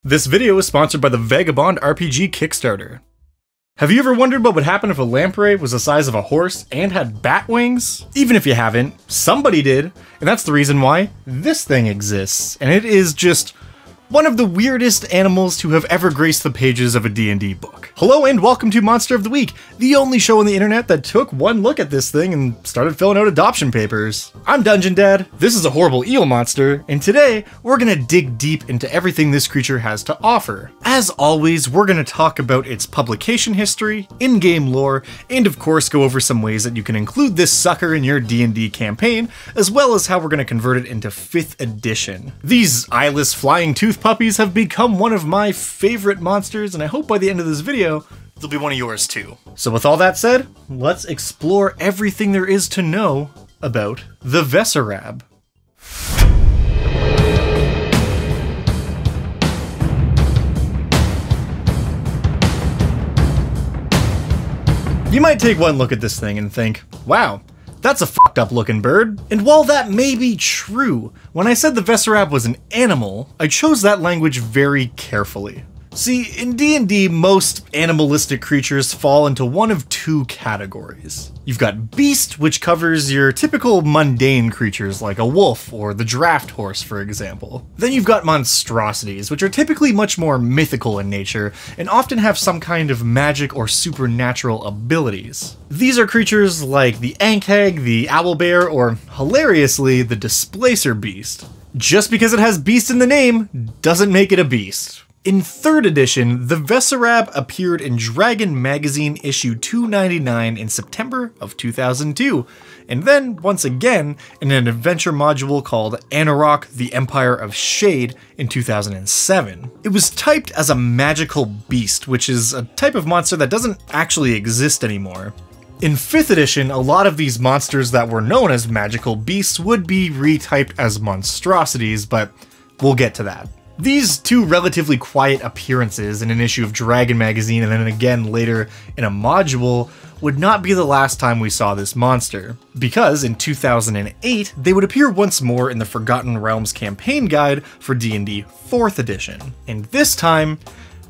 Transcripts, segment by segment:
This video is sponsored by the Vagabond RPG Kickstarter. Have you ever wondered what would happen if a lamprey was the size of a horse and had bat wings? Even if you haven't, somebody did, and that's the reason why this thing exists, and it is just one of the weirdest animals to have ever graced the pages of a D&D book. Hello and welcome to Monster of the Week, the only show on the internet that took one look at this thing and started filling out adoption papers. I'm Dungeon Dad, this is a horrible eel monster, and today we're gonna dig deep into everything this creature has to offer. As always, we're gonna talk about its publication history, in-game lore, and of course go over some ways that you can include this sucker in your D&D campaign, as well as how we're gonna convert it into 5th edition. These eyeless flying tooth puppies have become one of my favorite monsters, and I hope by the end of this video, they'll be one of yours too. So with all that said, let's explore everything there is to know about the Vesarab. You might take one look at this thing and think, wow, that's a fucked up looking bird. And while that may be true, when I said the Vesarab was an animal, I chose that language very carefully. See, in D&D, most animalistic creatures fall into one of two categories. You've got beast, which covers your typical mundane creatures like a wolf or the draft horse, for example. Then you've got monstrosities, which are typically much more mythical in nature and often have some kind of magic or supernatural abilities. These are creatures like the Ankheg, the owlbear, or hilariously, the displacer beast. Just because it has beast in the name doesn't make it a beast. In 3rd edition, the Vesarab appeared in Dragon Magazine issue 299 in September of 2002, and then, once again, in an adventure module called Anauroch, the Empire of Shade in 2007. It was typed as a magical beast, which is a type of monster that doesn't actually exist anymore. In 5th edition, a lot of these monsters that were known as magical beasts would be retyped as monstrosities, but we'll get to that. These two relatively quiet appearances in an issue of Dragon Magazine and then again later in a module would not be the last time we saw this monster, because in 2008 they would appear once more in the Forgotten Realms campaign guide for D&D 4th edition, and this time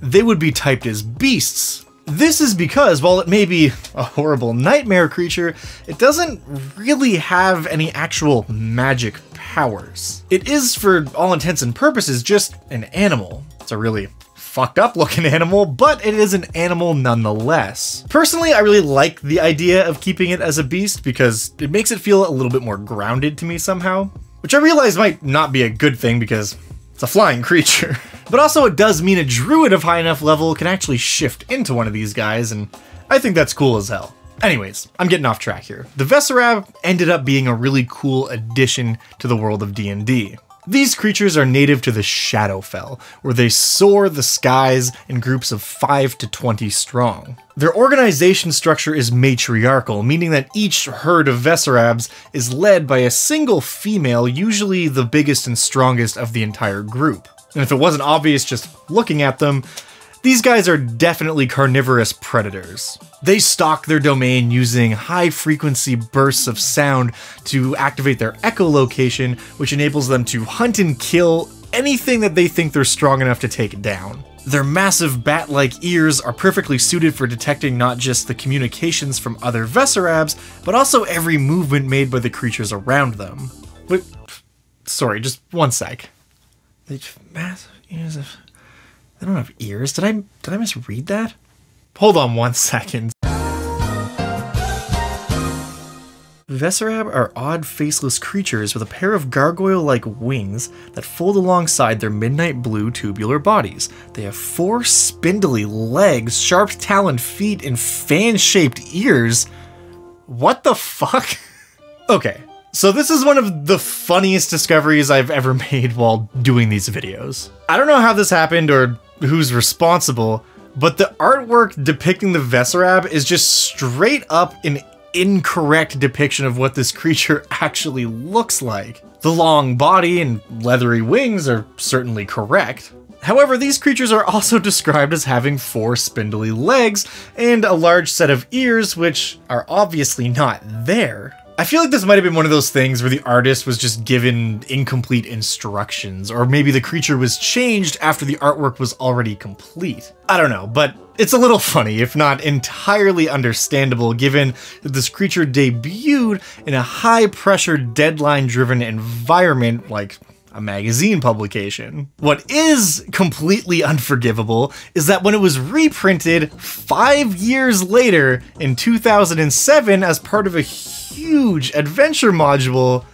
they would be typed as beasts. This is because, while it may be a horrible nightmare creature, it doesn't really have any actual magic powers. It is, for all intents and purposes, just an animal. It's a really fucked up looking animal, but it is an animal nonetheless. Personally, I really like the idea of keeping it as a beast because it makes it feel a little bit more grounded to me somehow, which I realize might not be a good thing because it's a flying creature. But also it does mean a druid of high enough level can actually shift into one of these guys, and I think that's cool as hell. Anyways, I'm getting off track here. The Vesarab ended up being a really cool addition to the world of D&D. These creatures are native to the Shadowfell, where they soar the skies in groups of 5 to 20 strong. Their organization structure is matriarchal, meaning that each herd of Vesarabs is led by a single female, usually the biggest and strongest of the entire group. And if it wasn't obvious just looking at them, these guys are definitely carnivorous predators. They stalk their domain using high-frequency bursts of sound to activate their echolocation, which enables them to hunt and kill anything that they think they're strong enough to take down. Their massive bat-like ears are perfectly suited for detecting not just the communications from other Vesarabs, but also every movement made by the creatures around them. But, sorry, just one sec. They have massive ears of... They don't have ears. Did I misread that? Hold on 1 second. Vesarab are odd faceless creatures with a pair of gargoyle-like wings that fold alongside their midnight blue tubular bodies. They have 4 spindly legs, sharp taloned feet, and fan-shaped ears. What the fuck? Okay. So this is one of the funniest discoveries I've ever made while doing these videos. I don't know how this happened or who's responsible, but the artwork depicting the Vesarab is just straight up an incorrect depiction of what this creature actually looks like. The long body and leathery wings are certainly correct. However, these creatures are also described as having 4 spindly legs and a large set of ears, which are obviously not there. I feel like this might have been one of those things where the artist was just given incomplete instructions, or maybe the creature was changed after the artwork was already complete. I don't know, but it's a little funny, if not entirely understandable, given that this creature debuted in a high-pressure, deadline-driven environment like a magazine publication. What is completely unforgivable is that when it was reprinted 5 years later in 2007 as part of a huge adventure module,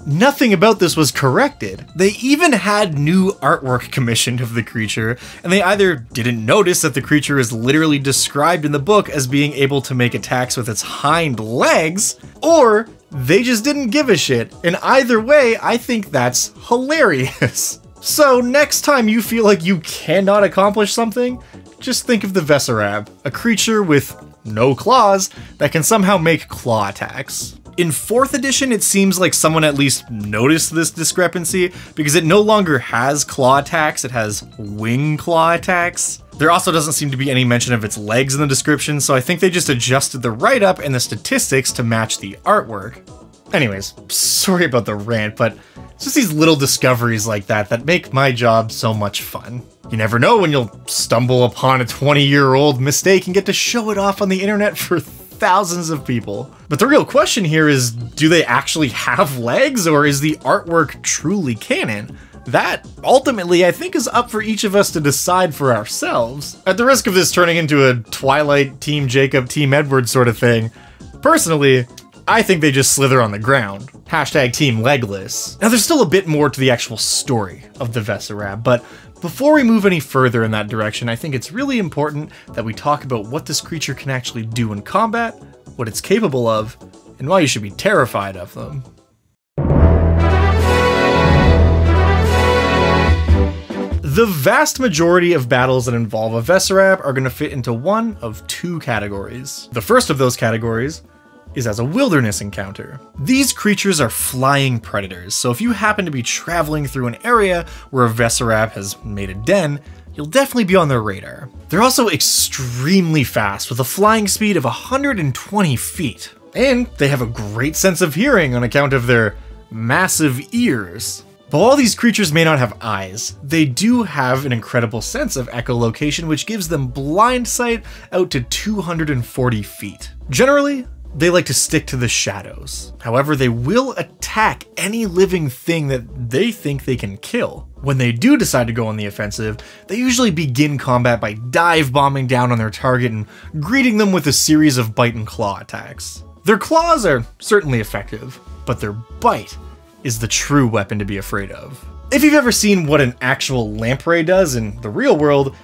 nothing about this was corrected. They even had new artwork commissioned of the creature, and they either didn't notice that the creature is literally described in the book as being able to make attacks with its hind legs, or they just didn't give a shit. And either way, I think that's hilarious. So next time you feel like you cannot accomplish something, just think of the Vesarab, a creature with no claws that can somehow make claw attacks. In 4th edition, it seems like someone at least noticed this discrepancy because it no longer has claw attacks, it has wing claw attacks. There also doesn't seem to be any mention of its legs in the description, so I think they just adjusted the write-up and the statistics to match the artwork. Anyways, sorry about the rant, but it's just these little discoveries like that that make my job so much fun. You never know when you'll stumble upon a 20-year-old mistake and get to show it off on the internet for thousands of people. But the real question here is, do they actually have legs, or is the artwork truly canon? That, ultimately, I think is up for each of us to decide for ourselves. At the risk of this turning into a Twilight Team Jacob, Team Edward sort of thing, personally, I think they just slither on the ground. Hashtag Team Legless. Now there's still a bit more to the actual story of the Vesarab, but before we move any further in that direction, I think it's really important that we talk about what this creature can actually do in combat, what it's capable of, and why you should be terrified of them. The vast majority of battles that involve a Vesarab are going to fit into one of 2 categories. The first of those categories is as a wilderness encounter. These creatures are flying predators, so if you happen to be traveling through an area where a Vesarab has made a den, you'll definitely be on their radar. They're also extremely fast, with a flying speed of 120 feet. And they have a great sense of hearing on account of their massive ears. But while these creatures may not have eyes, they do have an incredible sense of echolocation, which gives them blind sight out to 240 feet. Generally, they like to stick to the shadows. However, they will attack any living thing that they think they can kill. When they do decide to go on the offensive, they usually begin combat by dive bombing down on their target and greeting them with a series of bite and claw attacks. Their claws are certainly effective, but their bite is the true weapon to be afraid of. If you've ever seen what an actual lamprey does in the real world,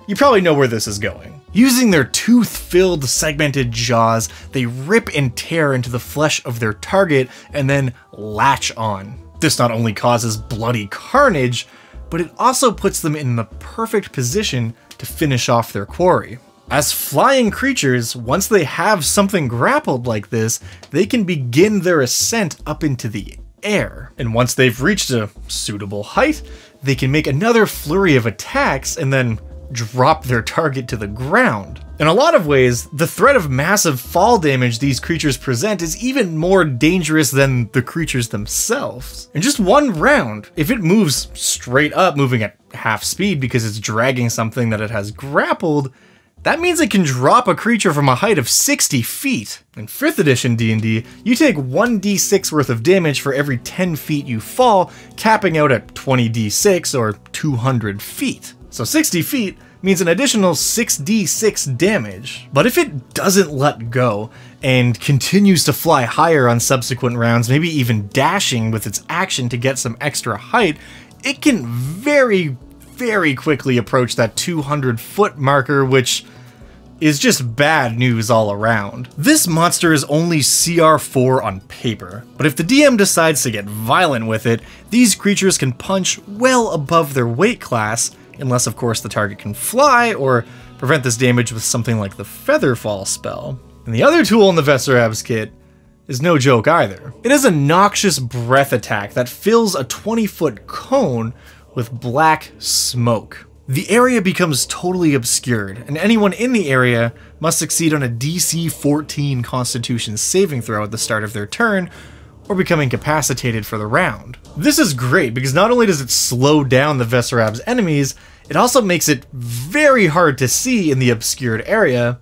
you probably know where this is going. Using their tooth-filled, segmented jaws, they rip and tear into the flesh of their target and then latch on. This not only causes bloody carnage, but it also puts them in the perfect position to finish off their quarry. As flying creatures, once they have something grappled like this, they can begin their ascent up into the air. And once they've reached a suitable height, they can make another flurry of attacks and then drop their target to the ground. In a lot of ways, the threat of massive fall damage these creatures present is even more dangerous than the creatures themselves. In just one round, if it moves straight up, moving at half speed because it's dragging something that it has grappled, that means it can drop a creature from a height of 60 feet. In 5th edition D&D, you take 1d6 worth of damage for every 10 feet you fall, capping out at 20d6 or 200 feet. So 60 feet means an additional 6d6 damage. But if it doesn't let go and continues to fly higher on subsequent rounds, maybe even dashing with its action to get some extra height, it can very quickly approach that 200-foot marker, which is just bad news all around. This monster is only CR4 on paper, but if the DM decides to get violent with it, these creatures can punch well above their weight class, unless of course the target can fly, or prevent this damage with something like the Featherfall spell. And the other tool in the Vesarab's kit is no joke either. It is a noxious breath attack that fills a 20-foot cone with black smoke. the area becomes totally obscured, and anyone in the area must succeed on a DC 14 Constitution saving throw at the start of their turn, or become incapacitated for the round. This is great because not only does it slow down the Veserab's enemies, it also makes it very hard to see in the obscured area,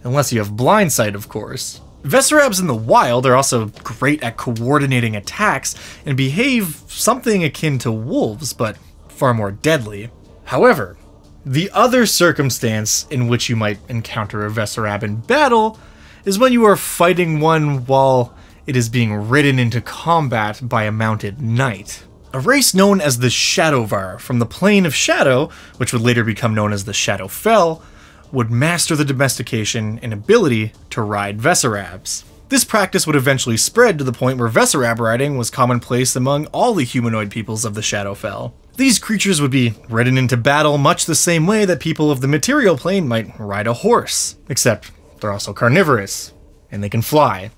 unless you have blind sight, of course. Veserabs in the wild are also great at coordinating attacks and behave something akin to wolves, but far more deadly. However, the other circumstance in which you might encounter a Veserab in battle is when you are fighting one while it is being ridden into combat by a mounted knight. A race known as the Shadowvar from the Plane of Shadow, which would later become known as the Shadowfell, would master the domestication and ability to ride Veserabs. This practice would eventually spread to the point where Veserab riding was commonplace among all the humanoid peoples of the Shadowfell. These creatures would be ridden into battle much the same way that people of the material plane might ride a horse, except they're also carnivorous, and they can fly,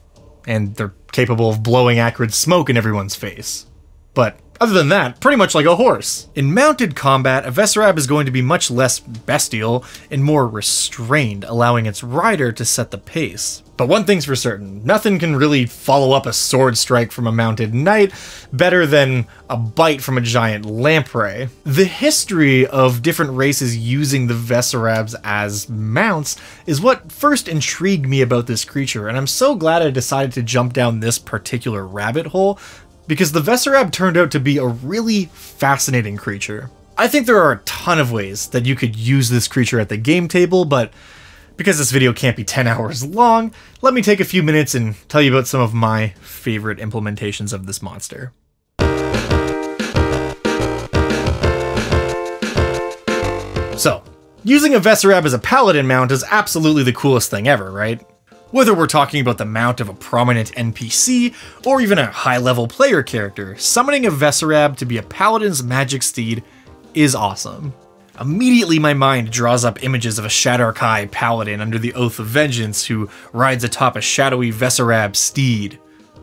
and they're capable of blowing acrid smoke in everyone's face. But other than that, pretty much like a horse. In mounted combat, a Veserab is going to be much less bestial and more restrained, allowing its rider to set the pace. But one thing's for certain, nothing can really follow up a sword strike from a mounted knight better than a bite from a giant lamprey. The history of different races using the Veserabs as mounts is what first intrigued me about this creature, and I'm so glad I decided to jump down this particular rabbit hole, because the Veserab turned out to be a really fascinating creature. I think there are a ton of ways that you could use this creature at the game table, but because this video can't be 10 hours long, let me take a few minutes and tell you about some of my favorite implementations of this monster. So, using a Veserab as a paladin mount is absolutely the coolest thing ever, right? Whether we're talking about the mount of a prominent NPC, or even a high-level player character, summoning a Veserab to be a paladin's magic steed is awesome. Immediately my mind draws up images of a Shadar-kai paladin under the Oath of Vengeance who rides atop a shadowy Veserab steed.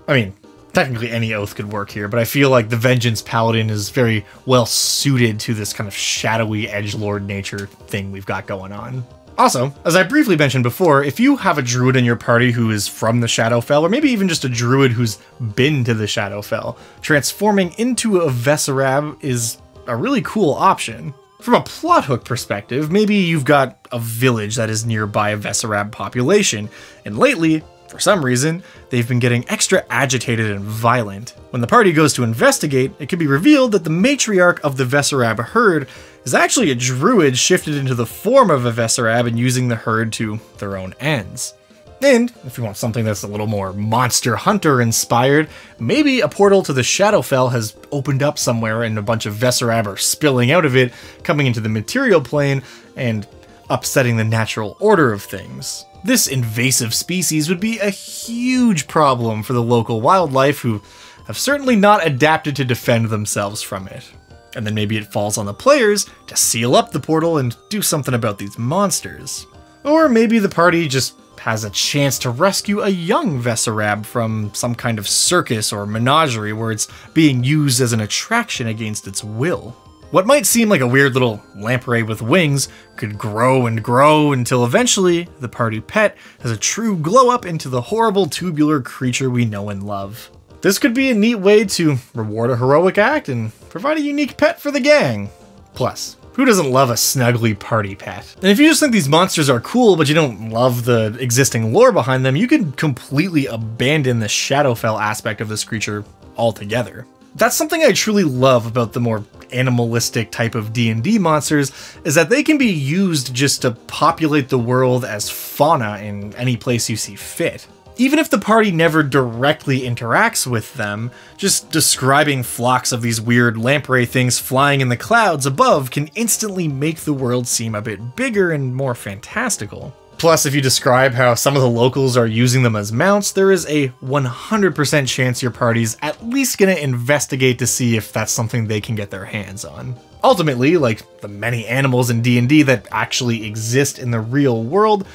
I mean, technically any oath could work here, but I feel like the Vengeance paladin is very well suited to this kind of shadowy edgelord nature thing we've got going on. Also, as I briefly mentioned before, if you have a druid in your party who is from the Shadowfell, or maybe even just a druid who's been to the Shadowfell, transforming into a Veserab is a really cool option. From a plot hook perspective, maybe you've got a village that is nearby a Veserab population, and lately, for some reason, they've been getting extra agitated and violent. When the party goes to investigate, it can be revealed that the matriarch of the Veserab herd is actually a druid shifted into the form of a Veserab and using the herd to their own ends. And if you want something that's a little more Monster Hunter inspired, maybe a portal to the Shadowfell has opened up somewhere and a bunch of Veserab are spilling out of it, coming into the material plane and upsetting the natural order of things. This invasive species would be a huge problem for the local wildlife who have certainly not adapted to defend themselves from it. And then maybe it falls on the players to seal up the portal and do something about these monsters. Or maybe the party just has a chance to rescue a young Veserab from some kind of circus or menagerie where it's being used as an attraction against its will. What might seem like a weird little lamprey with wings could grow and grow until eventually the party pet has a true glow up into the horrible tubular creature we know and love. This could be a neat way to reward a heroic act and provide a unique pet for the gang. Plus, who doesn't love a snuggly party pet? And if you just think these monsters are cool but you don't love the existing lore behind them, you could completely abandon the Shadowfell aspect of this creature altogether. That's something I truly love about the more animalistic type of D&D monsters, is that they can be used just to populate the world as fauna in any place you see fit. Even if the party never directly interacts with them, just describing flocks of these weird lamprey things flying in the clouds above can instantly make the world seem a bit bigger and more fantastical. Plus, if you describe how some of the locals are using them as mounts, there is a 100% chance your party's at least gonna investigate to see if that's something they can get their hands on. Ultimately, like the many animals in D&D that actually exist in the real world,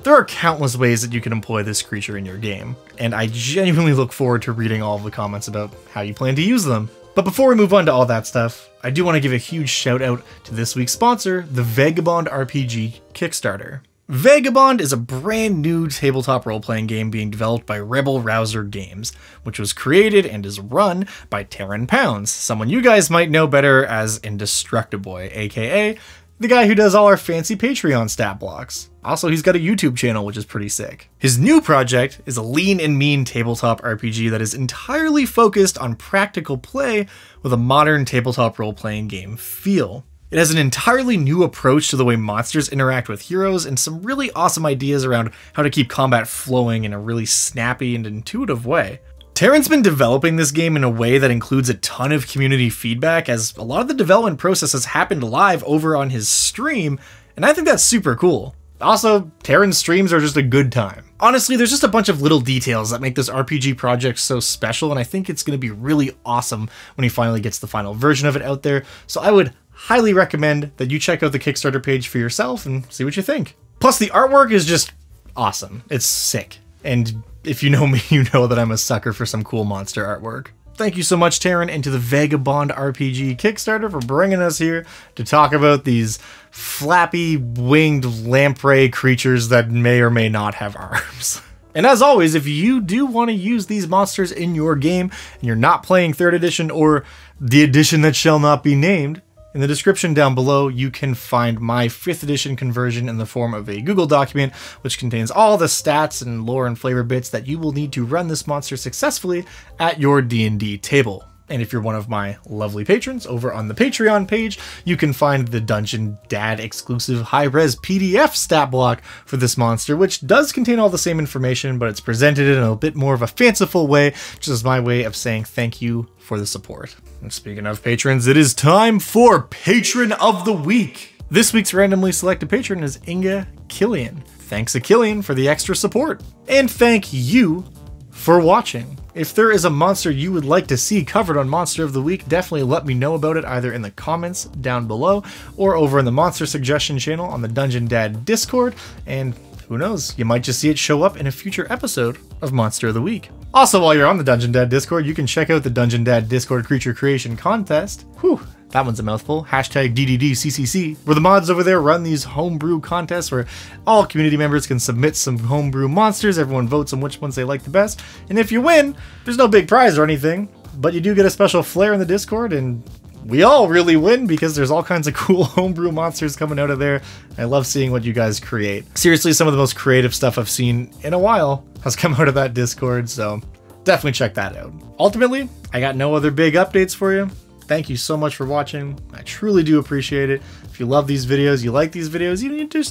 there are countless ways that you can employ this creature in your game, and I genuinely look forward to reading all of the comments about how you plan to use them. But before we move on to all that stuff, I do want to give a huge shout out to this week's sponsor, the Vagabond RPG Kickstarter. Vagabond is a brand new tabletop role-playing game being developed by Rebel Rouser Games, which was created and is run by Taryn Pounds, someone you guys might know better as Indestructiboy, aka the guy who does all our fancy Patreon stat blocks. Also, he's got a YouTube channel, which is pretty sick. His new project is a lean and mean tabletop RPG that is entirely focused on practical play with a modern tabletop role-playing game feel. It has an entirely new approach to the way monsters interact with heroes and some really awesome ideas around how to keep combat flowing in a really snappy and intuitive way. Taryn's been developing this game in a way that includes a ton of community feedback, as a lot of the development process has happened live over on his stream, and I think that's super cool. Also, Taryn's streams are just a good time. Honestly, there's just a bunch of little details that make this RPG project so special, and I think it's going to be really awesome when he finally gets the final version of it out there, so I would highly recommend that you check out the Kickstarter page for yourself and see what you think. Plus, the artwork is just awesome. It's sick. And if you know me, you know that I'm a sucker for some cool monster artwork. Thank you so much, Taryn, and to the Vagabond RPG Kickstarter for bringing us here to talk about these flappy, winged lamprey creatures that may or may not have arms. And as always, if you do want to use these monsters in your game, and you're not playing 3rd edition or the edition that shall not be named, in the description down below, you can find my 5th edition conversion in the form of a Google document, which contains all the stats and lore and flavor bits that you will need to run this monster successfully at your D&D table. And if you're one of my lovely patrons over on the Patreon page, you can find the Dungeon Dad exclusive high-res PDF stat block for this monster, which does contain all the same information, but it's presented in a bit more of a fanciful way, which is my way of saying thank you for the support. And speaking of patrons, it is time for Patron of the Week. This week's randomly selected patron is Inga Killian. Thanks to Killian for the extra support. And thank you for watching. If there is a monster you would like to see covered on Monster of the Week, definitely let me know about it either in the comments down below or over in the Monster Suggestion channel on the Dungeon Dad Discord, and who knows, you might just see it show up in a future episode of Monster of the Week. Also, while you're on the Dungeon Dad Discord, you can check out the Dungeon Dad Discord Creature Creation Contest. Whew, that one's a mouthful. Hashtag DDDCCC, where the mods over there run these homebrew contests where all community members can submit some homebrew monsters. Everyone votes on which ones they like the best. And if you win, there's no big prize or anything, but you do get a special flair in the Discord, and we all really win because there's all kinds of cool homebrew monsters coming out of there. I love seeing what you guys create. Seriously, some of the most creative stuff I've seen in a while has come out of that Discord, so definitely check that out. Ultimately, I got no other big updates for you. Thank you so much for watching. I truly do appreciate it. If you love these videos, you like these videos,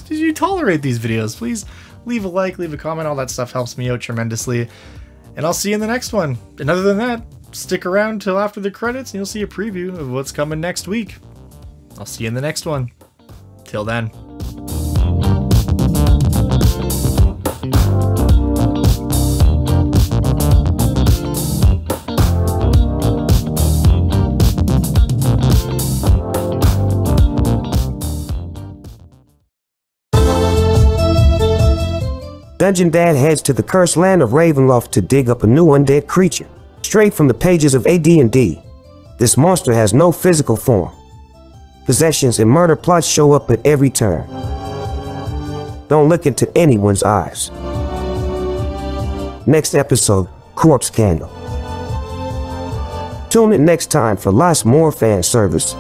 you tolerate these videos, please leave a like, leave a comment. All that stuff helps me out tremendously. And I'll see you in the next one. And other than that, stick around till after the credits and you'll see a preview of what's coming next week. I'll see you in the next one. Till then. Dungeon Dad heads to the cursed land of Ravenloft to dig up a new undead creature. Straight from the pages of AD&D. This monster has no physical form. Possessions and murder plots show up at every turn. Don't look into anyone's eyes. Next episode, Corpse Candle. Tune in next time for lots more fan service.